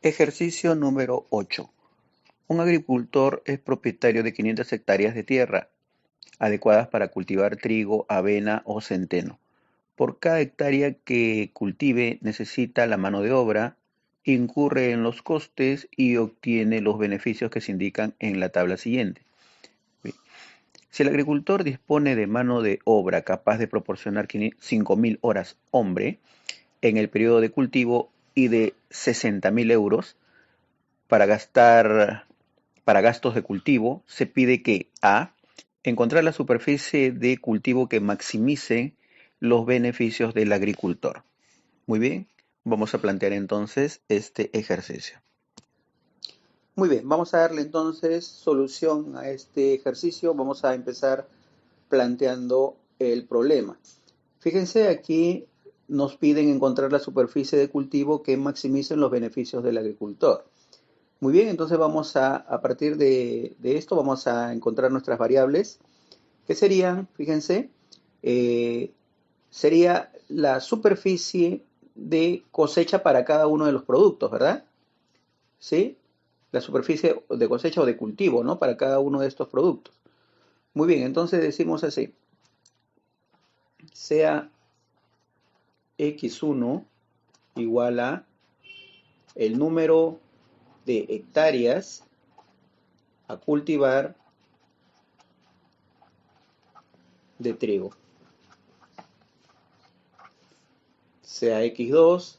Ejercicio número 8. Un agricultor es propietario de 500 hectáreas de tierra, adecuadas para cultivar trigo, avena o centeno. Por cada hectárea que cultive necesita la mano de obra, incurre en los costes y obtiene los beneficios que se indican en la tabla siguiente. Si el agricultor dispone de mano de obra capaz de proporcionar 5.000 horas hombre en el periodo de cultivo y de 60.000 euros para gastar para gastos de cultivo, se pide que A. Encontrar la superficie de cultivo que maximice los beneficios del agricultor. Muy bien, vamos a plantear entonces este ejercicio. Muy bien, vamos a darle entonces solución a este ejercicio. Vamos a empezar planteando el problema. Fíjense, aquí nos piden encontrar la superficie de cultivo que maximice los beneficios del agricultor. Muy bien, entonces vamos a partir de esto, vamos a encontrar nuestras variables, que serían, fíjense, eh, sería la superficie de cosecha para cada uno de los productos, ¿verdad? ¿Sí? La superficie de cosecha o de cultivo, ¿no? Para cada uno de estos productos. Muy bien, entonces decimos así, sea x1 igual a el número de hectáreas a cultivar de trigo, sea x2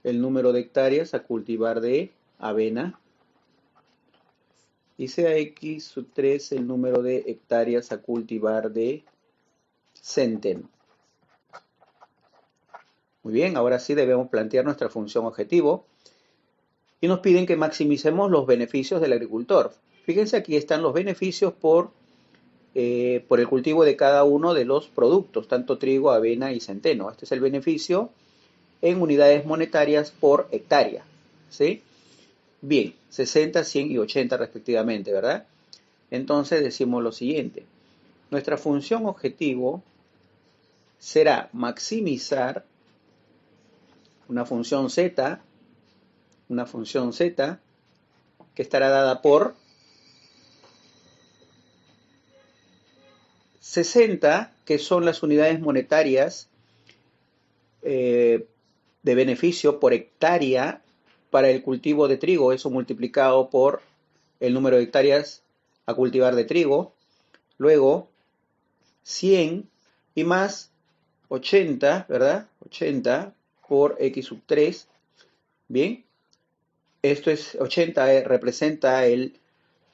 el número de hectáreas a cultivar de avena y sea x sub 3 el número de hectáreas a cultivar de centeno. Muy bien, ahora sí debemos plantear nuestra función objetivo y nos piden que maximicemos los beneficios del agricultor. Fíjense, aquí están los beneficios por el cultivo de cada uno de los productos, tanto trigo, avena y centeno. Este es el beneficio en unidades monetarias por hectárea, ¿sí? Bien, 60, 100 y 80 respectivamente, ¿verdad? Entonces decimos lo siguiente. Nuestra función objetivo será maximizar una función z, que estará dada por 60, que son las unidades monetarias de beneficio por hectárea para el cultivo de trigo, eso multiplicado por el número de hectáreas a cultivar de trigo. Luego, 100 y más 80, ¿verdad? 80 por x sub 3. Bien, esto es 80, representa el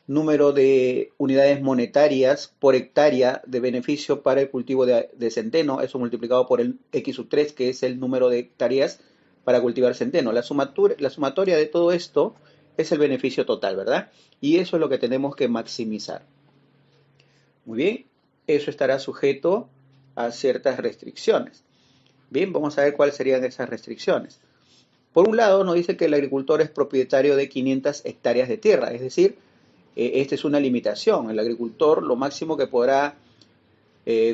número de unidades monetarias por hectárea de beneficio para el cultivo de centeno, eso multiplicado por el x sub 3, que es el número de hectáreas para cultivar centeno. La sumatoria de todo esto es el beneficio total, ¿verdad? Y eso es lo que tenemos que maximizar. Muy bien, eso estará sujeto a ciertas restricciones. Bien, vamos a ver cuáles serían esas restricciones. Por un lado, nos dice que el agricultor es propietario de 500 hectáreas de tierra, es decir, esta es una limitación. El agricultor lo máximo que podrá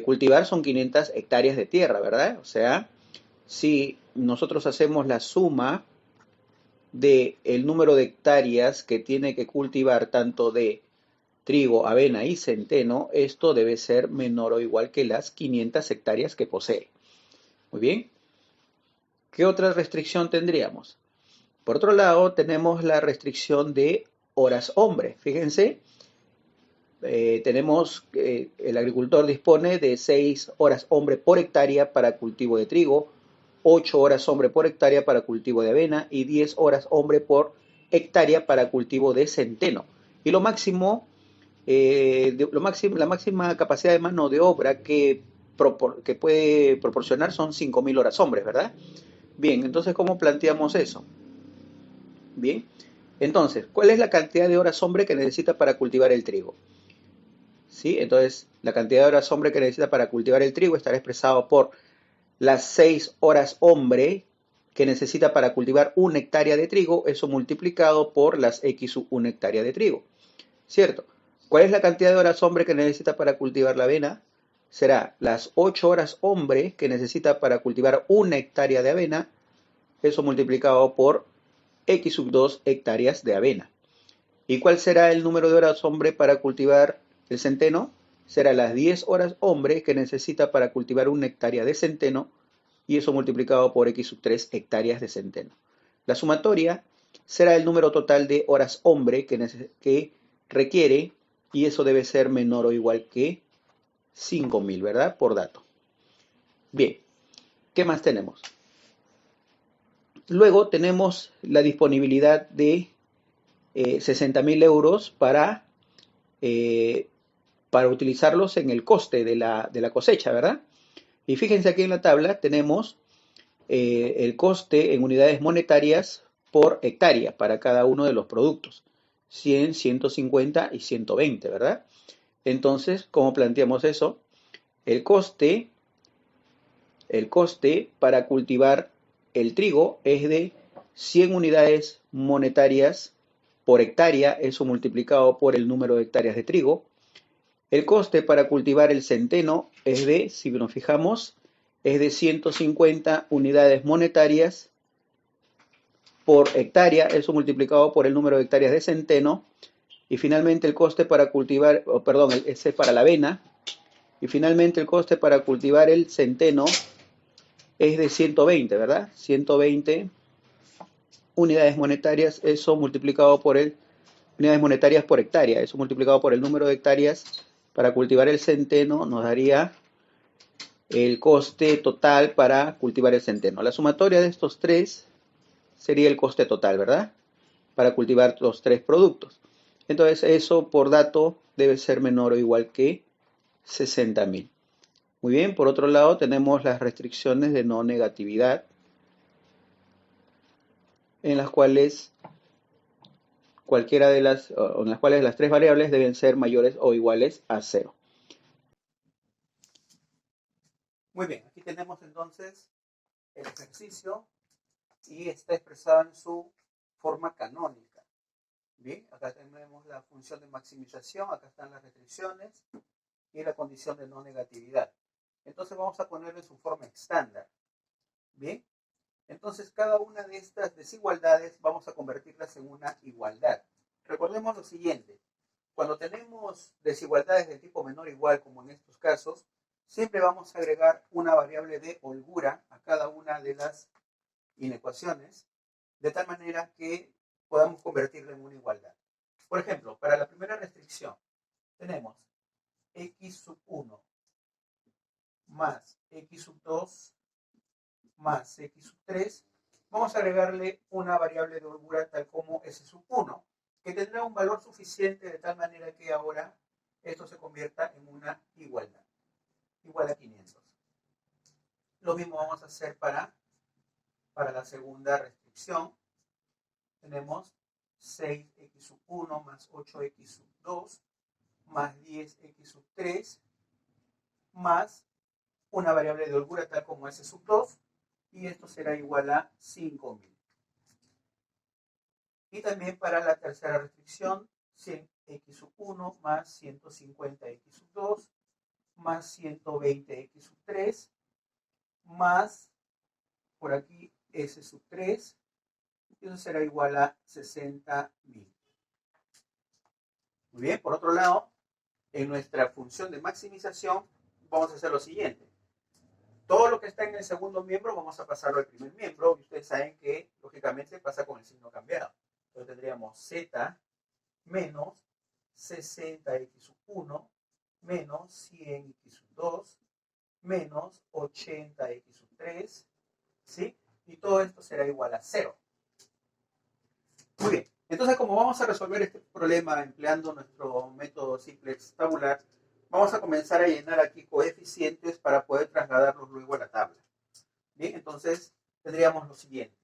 cultivar son 500 hectáreas de tierra, ¿verdad? O sea, si nosotros hacemos la suma del número de hectáreas que tiene que cultivar tanto de trigo, avena y centeno, esto debe ser menor o igual que las 500 hectáreas que posee. Muy bien. ¿Qué otra restricción tendríamos? Por otro lado, tenemos la restricción de horas hombre. Fíjense, el agricultor dispone de 6 horas hombre por hectárea para cultivo de trigo, 8 horas hombre por hectárea para cultivo de avena y 10 horas hombre por hectárea para cultivo de centeno. Y la máxima capacidad de mano de obra que puede proporcionar son 5.000 horas hombres, ¿verdad? Bien, entonces, ¿cómo planteamos eso? Bien, entonces, ¿cuál es la cantidad de horas hombre que necesita para cultivar el trigo? ¿Sí? Entonces, la cantidad de horas hombre que necesita para cultivar el trigo estará expresado por las 6 horas hombre que necesita para cultivar una hectárea de trigo, eso multiplicado por las x sub una hectárea de trigo, ¿cierto? ¿Cuál es la cantidad de horas hombre que necesita para cultivar la avena? Será las 8 horas hombre que necesita para cultivar una hectárea de avena, eso multiplicado por X sub 2 hectáreas de avena. ¿Y cuál será el número de horas hombre para cultivar el centeno? Será las 10 horas hombre que necesita para cultivar una hectárea de centeno y eso multiplicado por X sub 3 hectáreas de centeno. La sumatoria será el número total de horas hombre que requiere y eso debe ser menor o igual que 5.000, ¿verdad? Por dato. Bien, ¿qué más tenemos? Luego tenemos la disponibilidad de 60.000 euros eh, para utilizarlos en el coste de la cosecha, ¿verdad? Y fíjense aquí en la tabla tenemos el coste en unidades monetarias por hectárea para cada uno de los productos. 100, 150 y 120, ¿verdad? Entonces, ¿cómo planteamos eso? El coste, el coste para cultivar el trigo es de 100 unidades monetarias por hectárea, eso multiplicado por el número de hectáreas de trigo. El coste para cultivar el centeno es de, si nos fijamos, es de 150 unidades monetarias por hectárea, eso multiplicado por el número de hectáreas de centeno. Y finalmente el coste para cultivar, perdón, ese es para la avena. Y finalmente el coste para cultivar el centeno es de 120, ¿verdad? 120 unidades monetarias, eso multiplicado por el unidades monetarias por hectárea, eso multiplicado por el número de hectáreas para cultivar el centeno nos daría el coste total para cultivar el centeno. La sumatoria de estos tres sería el coste total, ¿verdad? Para cultivar los tres productos. Entonces eso por dato debe ser menor o igual que 60.000. Muy bien, por otro lado tenemos las restricciones de no negatividad, en las cuales en las cuales las tres variables deben ser mayores o iguales a cero. Muy bien, aquí tenemos entonces el ejercicio y está expresado en su forma canónica. Bien, acá tenemos la función de maximización, acá están las restricciones y la condición de no negatividad. Entonces vamos a ponerlo en su forma estándar. Bien, entonces cada una de estas desigualdades vamos a convertirlas en una igualdad. Recordemos lo siguiente, cuando tenemos desigualdades de tipo menor o igual, como en estos casos, siempre vamos a agregar una variable de holgura a cada una de las inecuaciones, de tal manera que podamos convertirla en una igualdad. Por ejemplo, para la primera restricción, tenemos x sub 1 más x sub 2 más x sub 3. Vamos a agregarle una variable de holgura tal como s sub 1, que tendrá un valor suficiente de tal manera que ahora esto se convierta en una igualdad, igual a 500. Lo mismo vamos a hacer para la segunda restricción. Tenemos 6x sub 1 más 8x sub 2 más 10x sub 3 más una variable de holgura tal como s sub 2 y esto será igual a 5.000. Y también para la tercera restricción, 100x sub 1 más 150x sub 2 más 120x sub 3 más, por aquí, s sub 3, y eso será igual a 60.000. Muy bien, por otro lado, en nuestra función de maximización, vamos a hacer lo siguiente. Todo lo que está en el segundo miembro vamos a pasarlo al primer miembro, y ustedes saben que, lógicamente, pasa con el signo cambiado. Entonces tendríamos z menos 60x sub 1 menos 100x sub 2 menos 80x sub 3, ¿sí? Y todo esto será igual a 0. Muy bien, entonces como vamos a resolver este problema empleando nuestro método simplex tabular, vamos a comenzar a llenar aquí coeficientes para poder trasladarlos luego a la tabla. Bien, entonces tendríamos lo siguiente.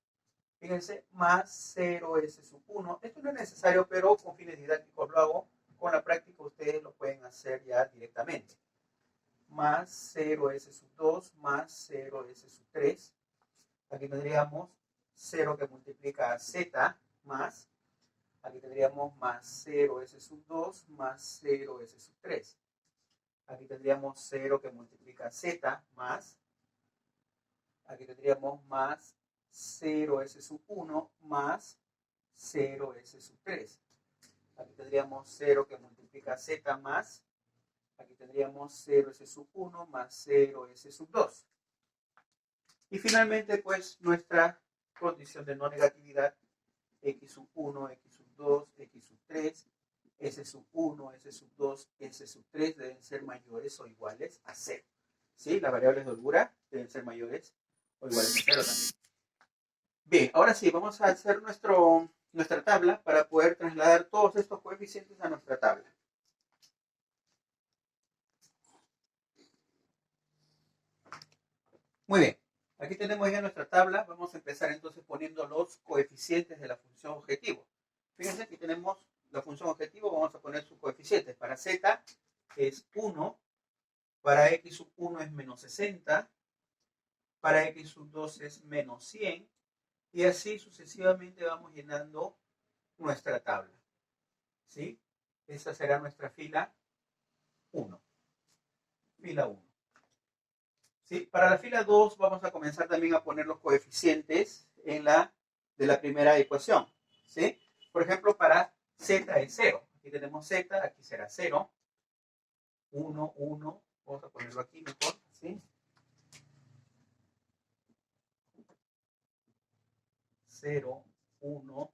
Fíjense, más 0s sub 1. Esto no es necesario, pero con fines didácticos lo hago. Con la práctica ustedes lo pueden hacer ya directamente. Más 0s sub 2 más 0s sub 3. Aquí tendríamos 0 que multiplica a z más, aquí tendríamos más 0s sub 2 más 0s sub 3. Aquí tendríamos 0 que multiplica a z más, aquí tendríamos más 0s sub 1 más 0S3. Aquí tendríamos 0 que multiplica Z más, aquí tendríamos 0S1 más 0S2. Y finalmente, pues, nuestra condición de no negatividad, X1, X2, X3, S1, S2, S3 deben ser mayores o iguales a 0. ¿Sí? Las variables de holgura deben ser mayores o iguales a 0 también. Bien, ahora sí, vamos a hacer nuestra tabla para poder trasladar todos estos coeficientes a nuestra tabla. Muy bien, aquí tenemos ya nuestra tabla. Vamos a empezar entonces poniendo los coeficientes de la función objetivo. Fíjense, aquí tenemos la función objetivo, vamos a poner sus coeficientes. Para Z es 1, para X1 es menos 60, para X2 es menos 100, y así sucesivamente vamos llenando nuestra tabla. ¿Sí? Esa será nuestra fila 1. Fila 1. ¿Sí? Para la fila 2 vamos a comenzar también a poner los coeficientes de la primera ecuación. ¿Sí? Por ejemplo, para Z es 0. Aquí tenemos Z, aquí será 0. 1, 1. Vamos a ponerlo aquí mejor. ¿Sí? 0, 1,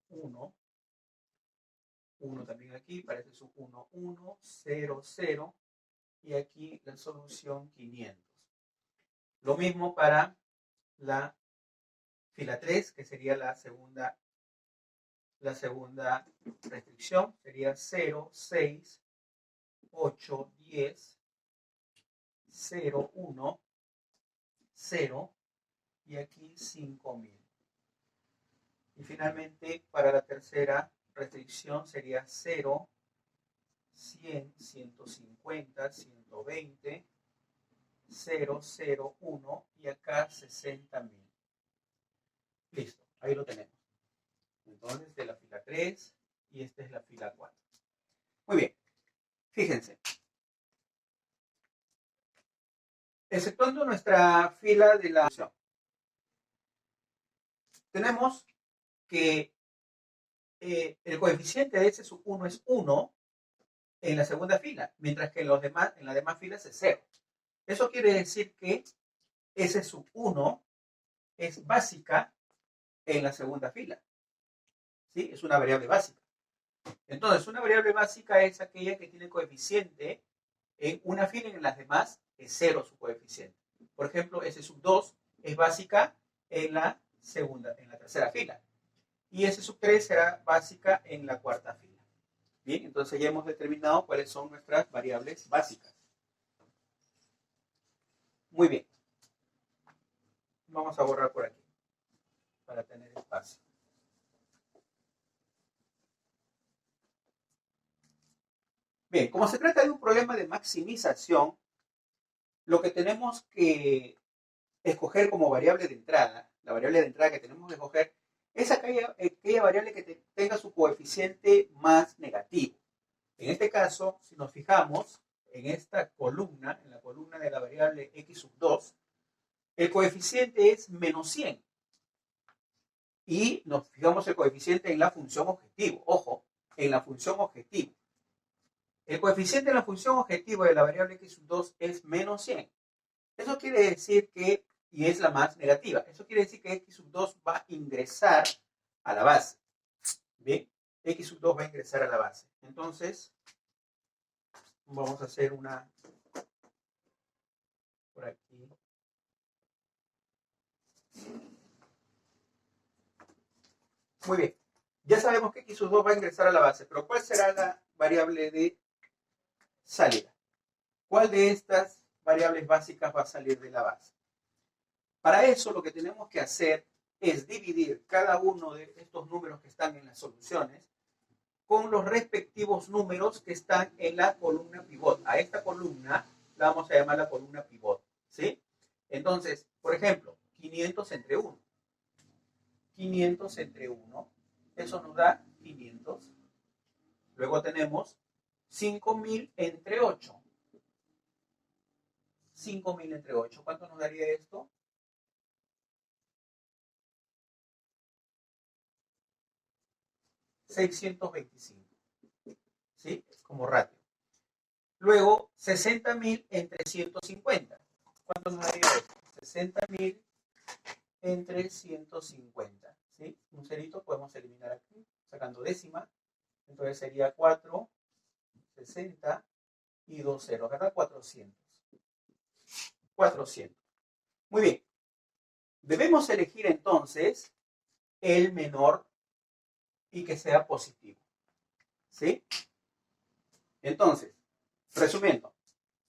1. 1 también aquí, parece su 1, 1, 0, 0. Y aquí la solución 500. Lo mismo para la fila 3, que sería la segunda restricción, sería 0, 6, 8, 10, 0, 1, 0, y aquí 5000. Y finalmente, para la tercera restricción sería 0, 100, 150, 120, 0, 0, 1, y acá 60.000. Listo, ahí lo tenemos. Entonces, de la fila 3, y esta es la fila 4. Muy bien, fíjense. Exceptuando nuestra fila de la función, tenemos que el coeficiente de S1 es 1 en la segunda fila, mientras que en las demás filas es 0. Eso quiere decir que S1 es básica en la segunda fila. ¿Sí? Es una variable básica. Entonces, una variable básica es aquella que tiene coeficiente en una fila y en las demás es 0 su coeficiente. Por ejemplo, S2 es básica en la tercera fila. Y S3 será básica en la cuarta fila. Bien, entonces ya hemos determinado cuáles son nuestras variables básicas. Muy bien. Vamos a borrar por aquí para tener espacio. Bien, como se trata de un problema de maximización, lo que tenemos que escoger como variable de entrada, la variable de entrada que tenemos que escoger, es aquella variable que tenga su coeficiente más negativo. En este caso, si nos fijamos en esta columna, en la columna de la variable x2, el coeficiente es menos 100. Y nos fijamos el coeficiente en la función objetivo. Ojo, en la función objetivo. El coeficiente en la función objetivo de la variable x2 es menos 100. Eso quiere decir que, y es la más negativa, eso quiere decir que x2 va a ingresar a la base. Bien, x2 va a ingresar a la base. Entonces, vamos a hacer una por aquí. Muy bien. Ya sabemos que x2 va a ingresar a la base, pero ¿cuál será la variable de salida? ¿Cuál de estas variables básicas va a salir de la base? Para eso lo que tenemos que hacer es dividir cada uno de estos números que están en las soluciones con los respectivos números que están en la columna pivot. A esta columna la vamos a llamar la columna pivot, ¿sí? Entonces, por ejemplo, 500 entre 1. 500 entre 1, eso nos da 500. Luego tenemos 5000 entre 8. 5000 entre 8. ¿Cuánto nos daría esto? 625. ¿Sí? Como ratio. Luego, 60.000 entre 150. ¿Cuánto nos daría esto? 60.000 entre 150. ¿Sí? Un cerito podemos eliminar aquí, sacando décima. Entonces sería 4, 60 y 2 ceros, ¿verdad? 400. 400. Muy bien. Debemos elegir entonces el menor y que sea positivo. ¿Sí? Entonces, resumiendo,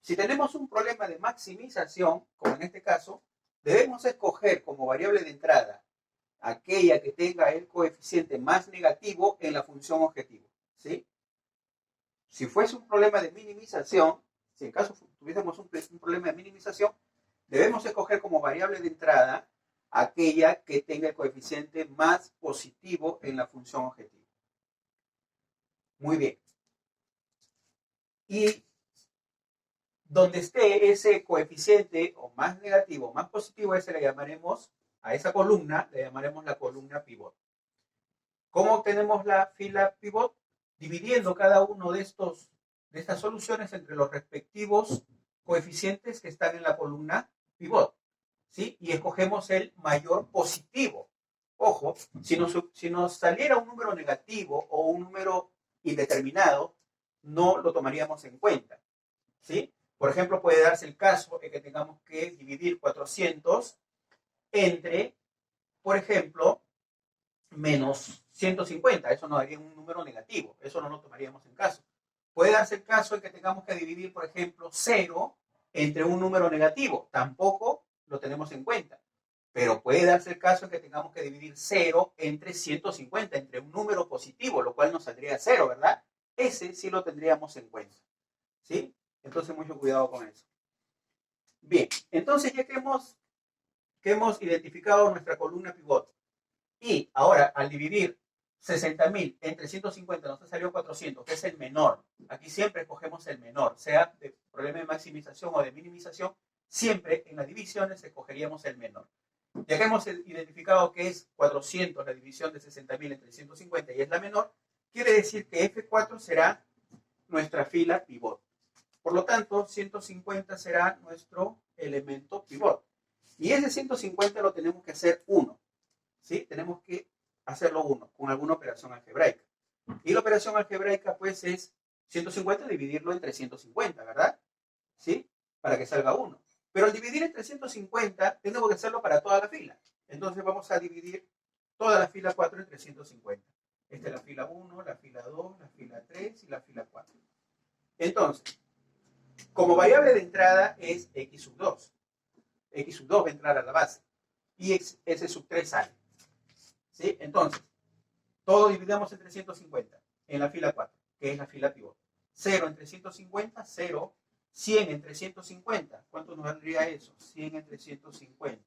si tenemos un problema de maximización, como en este caso, debemos escoger como variable de entrada aquella que tenga el coeficiente más negativo en la función objetivo. ¿Sí? Si fuese un problema de minimización, si en caso tuviésemos un problema de minimización, debemos escoger como variable de entrada aquella que tenga el coeficiente más positivo en la función objetivo. Muy bien. Y donde esté ese coeficiente o más negativo o más positivo, ese le llamaremos, a esa columna, le llamaremos la columna pivot. ¿Cómo obtenemos la fila pivot? Dividiendo cada uno de estas soluciones entre los respectivos coeficientes que están en la columna pivot. ¿Sí? Y escogemos el mayor positivo. Ojo, si nos saliera un número negativo o un número indeterminado, no lo tomaríamos en cuenta. ¿Sí? Por ejemplo, puede darse el caso de que tengamos que dividir 400 entre, por ejemplo, menos 150. Eso nos daría un número negativo. Eso no lo tomaríamos en caso. Puede darse el caso de que tengamos que dividir, por ejemplo, 0 entre un número negativo. Tampoco lo tenemos en cuenta. Pero puede darse el caso de que tengamos que dividir 0 entre 150, entre un número positivo, lo cual nos saldría 0, ¿verdad? Ese sí lo tendríamos en cuenta. ¿Sí? Entonces, mucho cuidado con eso. Bien, entonces ya que hemos identificado nuestra columna pivot y ahora al dividir 60.000 entre 150 nos salió 400, que es el menor. Aquí siempre escogemos el menor, sea de problema de maximización o de minimización, siempre en las divisiones escogeríamos el menor. Ya que hemos identificado que es 400 la división de 60.000 entre 150 y es la menor, quiere decir que F4 será nuestra fila pivot. Por lo tanto, 150 será nuestro elemento pivot. Y ese 150 lo tenemos que hacer 1. ¿Sí? Tenemos que hacerlo 1 con alguna operación algebraica. Y la operación algebraica, pues, es 150 dividirlo entre 150, ¿verdad? ¿Sí? Para que salga 1. Pero al dividir entre 150, tenemos que hacerlo para toda la fila. Entonces vamos a dividir toda la fila 4 entre 150. Esta es la fila 1, la fila 2, la fila 3 y la fila 4. Entonces, como variable de entrada es x sub 2. X sub 2 va a entrar a la base. Y S sub 3 sale. ¿Sí? Entonces, todo dividamos entre 150 en la fila 4, que es la fila pivot. 0 entre 150, 0. 100 entre 150. ¿Cuánto nos valdría eso? 100 entre 150.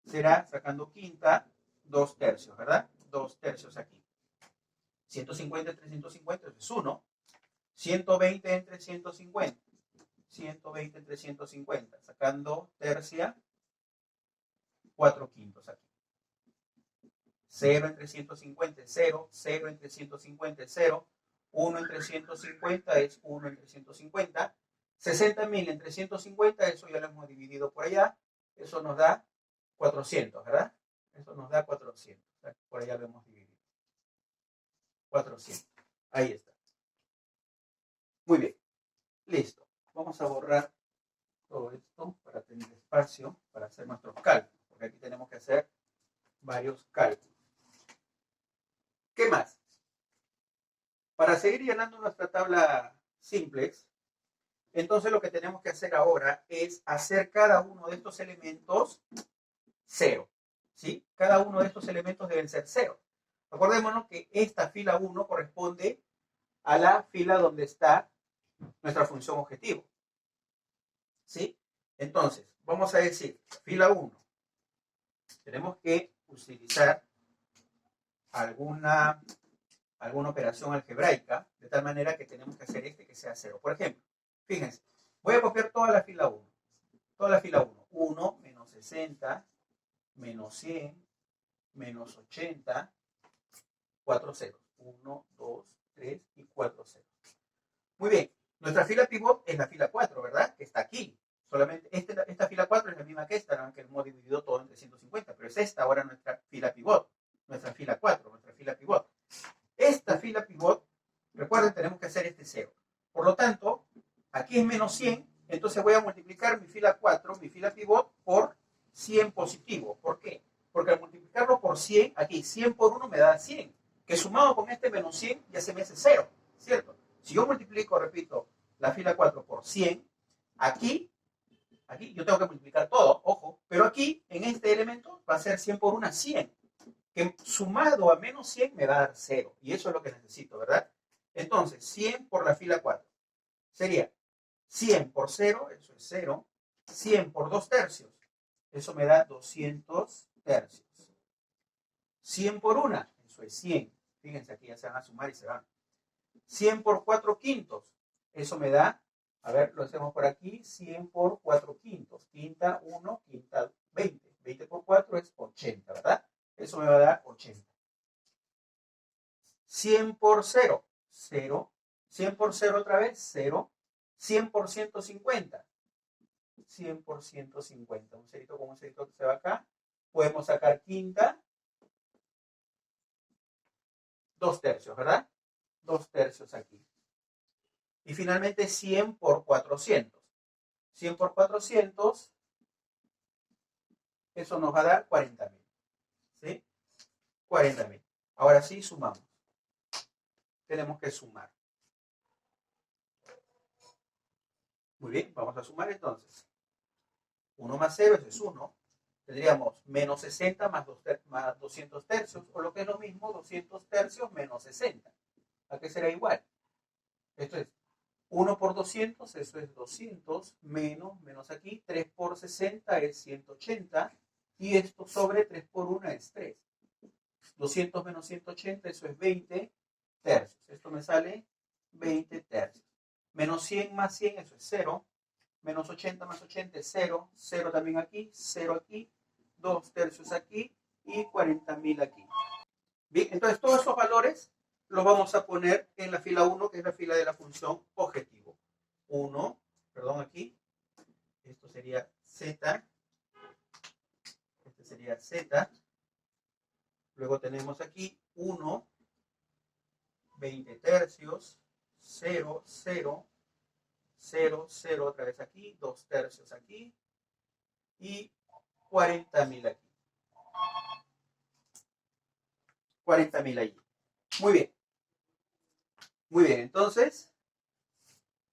Será, sacando quinta, 2 tercios, ¿verdad? 2 tercios aquí. 150 entre 150 es 1. 120 entre 150. 120 entre 150. Sacando tercia, 4 quintos aquí. 0 entre 150 es 0. 0 entre 150 es 0. 1 entre 150 es 1 entre 150. 60.000 entre 150, eso ya lo hemos dividido por allá. Eso nos da 400, ¿verdad? Eso nos da 400. Por allá lo hemos dividido. 400. Ahí está. Muy bien. Listo. Vamos a borrar todo esto para tener espacio para hacer nuestros cálculos. Porque aquí tenemos que hacer varios cálculos. ¿Qué más? Para seguir llenando nuestra tabla simplex, entonces lo que tenemos que hacer ahora es hacer cada uno de estos elementos 0. ¿Sí? Cada uno de estos elementos deben ser 0. Acordémonos que esta fila 1 corresponde a la fila donde está nuestra función objetivo. ¿Sí? Entonces, vamos a decir, fila 1, tenemos que utilizar alguna operación algebraica, de tal manera que tenemos que hacer que sea 0. Por ejemplo, fíjense, voy a copiar toda la fila 1. Toda la fila 1. 1 menos 60, menos 100, menos 80, 4 ceros. 1, 2, 3 y 4 ceros. Muy bien, nuestra fila pivot es la fila 4, ¿verdad? Que está aquí. Solamente esta fila 4 es la misma que esta, ¿no? Que hemos dividido todo en 350, pero es esta ahora nuestra fila pivot, nuestra fila 4, nuestra fila pivot. Esta fila pivot, recuerden, tenemos que hacer este 0. Por lo tanto, aquí es menos 100, entonces voy a multiplicar mi fila 4, mi fila pivot, por 100 positivo. ¿Por qué? Porque al multiplicarlo por 100, aquí 100 por 1 me da 100, que sumado con este menos 100 ya se me hace 0, ¿cierto? Si yo multiplico, repito, la fila 4 por 100, aquí yo tengo que multiplicar todo, ojo, pero aquí, en este elemento, va a ser 100 por 1, 100, que sumado a menos 100 me va a dar 0, y eso es lo que necesito, ¿verdad? Entonces, 100 por la fila 4 sería 100 por 0, eso es 0, 100 por 2 tercios, eso me da 200 tercios. 100 por 1, eso es 100. Fíjense, aquí ya se van a sumar y se van. 100 por 4 quintos, eso me da, a ver, lo hacemos por aquí, 100 por 4 quintos, quinta 1, quinta 20, 20 por 4 es 80, ¿verdad? Eso me va a dar 80. 100 por 0, 0, 100 por 0 otra vez, 0, 100 por 150, 100 por 150, un cerito con un cerito que se va acá, podemos sacar quinta, 2 tercios, ¿verdad? 2 tercios aquí. Y finalmente 100 por 400. 100 por 400, eso nos va a dar 40.000. ¿Sí? 40.000. Ahora sí, sumamos. Tenemos que sumar. Muy bien, vamos a sumar entonces. 1 más 0, eso es 1. Tendríamos menos 60 más 200 tercios, o lo que es lo mismo, 200 tercios menos 60. ¿A qué será igual? Esto es 1 por 200, eso es 200, menos aquí, 3 por 60 es 180, y esto sobre 3 por 1 es 3. 200 menos 180, eso es 20 tercios. Esto me sale 20 tercios. Menos 100 más 100, eso es 0. Menos 80 más 80 es 0. 0 también aquí, 0 aquí, 2 tercios aquí y 40.000 aquí. Bien, entonces todos esos valores los vamos a poner en la fila 1, que es la fila de la función objetivo. 1, perdón, aquí, esto sería z, este sería z, luego tenemos aquí 1, 20 tercios, 0, 0, 0, 0 otra vez aquí, 2 tercios aquí y 40.000 aquí. 40.000 allí. Muy bien. Muy bien, entonces,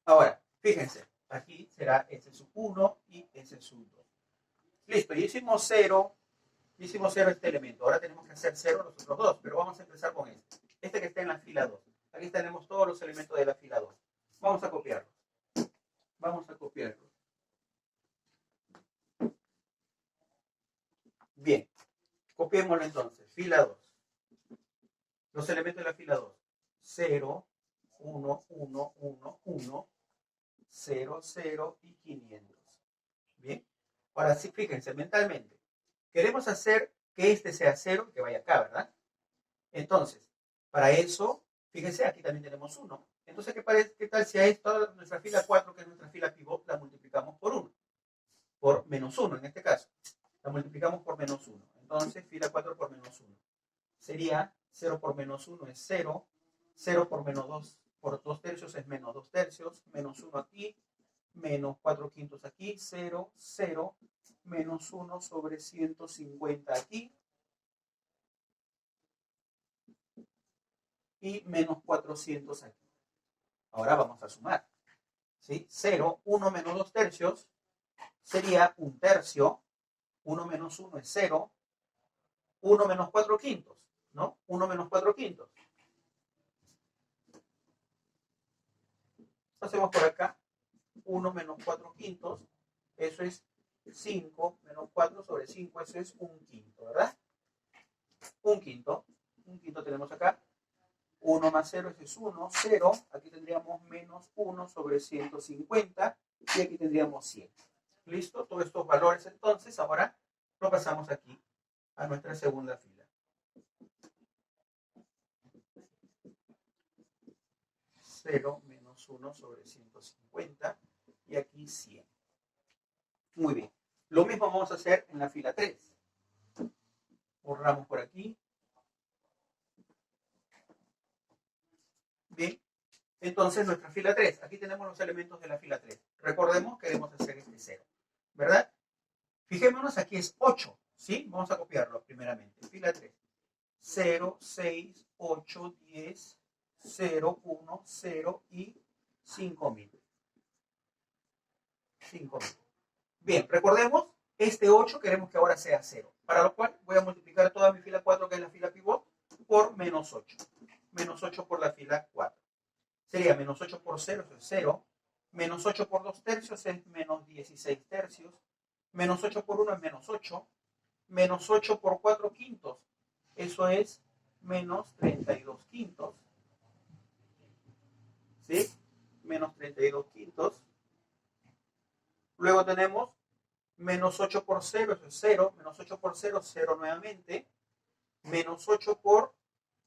ahora, fíjense, aquí será ese sub 1 y ese sub 2. Listo, y hicimos 0 este elemento. Ahora tenemos que hacer 0 los otros dos, pero vamos a empezar con este. Este que está en la fila 2. Aquí tenemos todos los elementos de la fila 2. Vamos a copiarlos. Vamos a copiarlos. Bien, copiémoslo entonces. Fila 2. Los elementos de la fila 2. 0, 1, 1, 1, 1, 0, 0 y 500. Bien. Ahora sí, fíjense, mentalmente. Queremos hacer que este sea 0 y que vaya acá, ¿verdad? Entonces, para eso, fíjense, aquí también tenemos 1. Entonces, ¿qué tal si a esta, nuestra fila 4, que es nuestra fila pivot, la multiplicamos por 1? Por menos 1 en este caso. La multiplicamos por menos 1. Entonces, fila 4 por menos 1. Sería 0 por menos 1 es 0. 0 por menos 2 por 2 tercios es menos 2 tercios. Menos 1 aquí. Menos 4 quintos aquí. 0, 0. Menos 1 sobre 150 aquí. Y menos 400 aquí. Ahora vamos a sumar. ¿Sí? 0, 1 menos 2 tercios sería 1 tercio. 1 menos 1 es 0. 1 menos 4 quintos, ¿no? 1 menos 4 quintos. Hacemos por acá 1 menos 4 quintos. Eso es 5 menos 4 sobre 5. Eso es 1 quinto, ¿verdad? 1 quinto. 1 quinto tenemos acá. 1 más 0, eso es 1, 0. Aquí tendríamos menos 1 sobre 150. Y aquí tendríamos 100. ¿Listo? Todos estos valores entonces, ahora lo pasamos aquí a nuestra segunda fila. 0 menos 1 sobre 150 y aquí 100. Muy bien. Lo mismo vamos a hacer en la fila 3. Borramos por aquí. Bien. Entonces, nuestra fila 3. Aquí tenemos los elementos de la fila 3. Recordemos, queremos hacer este 0. ¿Verdad? Fijémonos, aquí es 8. ¿Sí? Vamos a copiarlo primeramente. Fila 3. 0, 6, 8, 10, 0, 1, 0 y 5000. 5000. Bien, recordemos, este 8 queremos que ahora sea 0. Para lo cual voy a multiplicar toda mi fila 4, que es la fila pivot, por menos 8. Menos 8 por la fila 4. Sería menos 8 por 0, eso es 0. Menos 8 por 2 tercios es menos 16 tercios. Menos 8 por 1 es menos 8. Menos 8 por 4 quintos, eso es menos 32 quintos. ¿Sí? Menos 32 quintos. Luego tenemos menos 8 por 0, eso es 0. Menos 8 por 0, 0 nuevamente. Menos 8 por,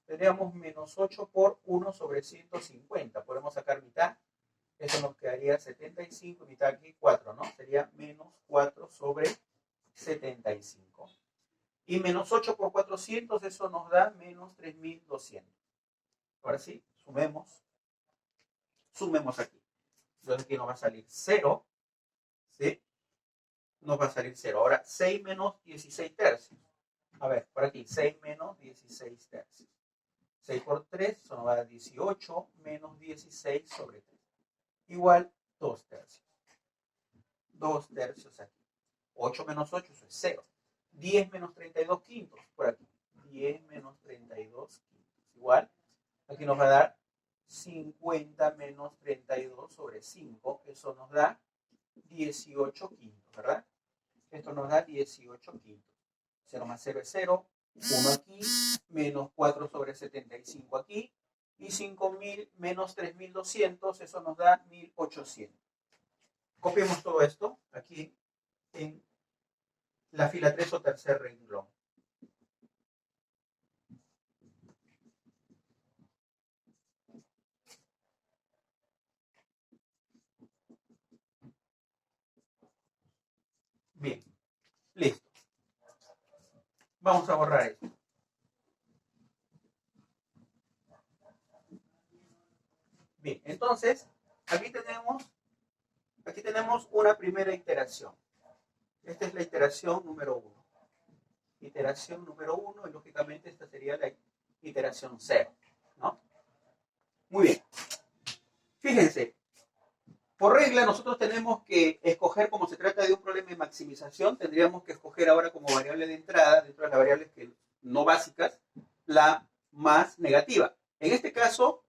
tendríamos menos 8 por 1 sobre 150. Podemos sacar mitad. Eso nos quedaría 75, mitad aquí 4, ¿no? Sería menos 4 sobre 75. Y menos 8 por 400, eso nos da menos 3200. Ahora sí, sumemos. Sumemos aquí. Entonces aquí nos va a salir 0. ¿Sí? Nos va a salir 0. Ahora, 6 menos 16 tercios. A ver, por aquí, 6 menos 16 tercios. 6 por 3, eso nos va a dar 18 menos 16 sobre 3. Igual 2 tercios. 2 tercios aquí. 8 menos 8, eso es 0. 10 menos 32 quintos, por aquí. 10 menos 32 quintos. Igual, aquí nos va a dar 50 menos 32 sobre 5. Eso nos da 18 quintos, ¿verdad? Esto nos da 18 quintos. 0 más 0 es 0. 1 aquí, menos 4 sobre 75 aquí. Y 5000 menos 3200, eso nos da 1800. Copiemos todo esto aquí en la fila 3 o tercer renglón. Bien, listo. Vamos a borrar esto. Bien, entonces, aquí tenemos una primera iteración. Esta es la iteración número 1. Iteración número 1 y lógicamente esta sería la iteración 0, ¿no? Muy bien. Fíjense, por regla nosotros tenemos que escoger, como se trata de un problema de maximización, tendríamos que escoger ahora como variable de entrada, dentro de las variables que no básicas, la más negativa. En este caso,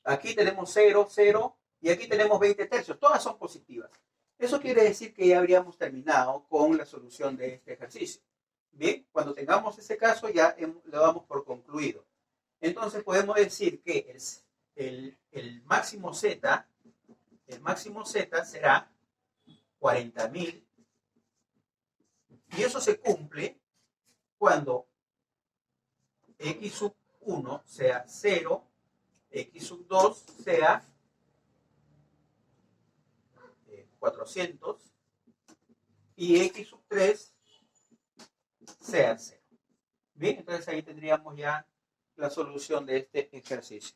aquí tenemos 0, 0 y aquí tenemos 20 tercios. Todas son positivas. Eso quiere decir que ya habríamos terminado con la solución de este ejercicio. Bien, cuando tengamos ese caso ya lo damos por concluido. Entonces podemos decir que el máximo Z será 40.000 y eso se cumple cuando x sub 1 sea 0, x sub 2 sea 400 y x sub 3 sea 0. Bien, entonces ahí tendríamos ya la solución de este ejercicio.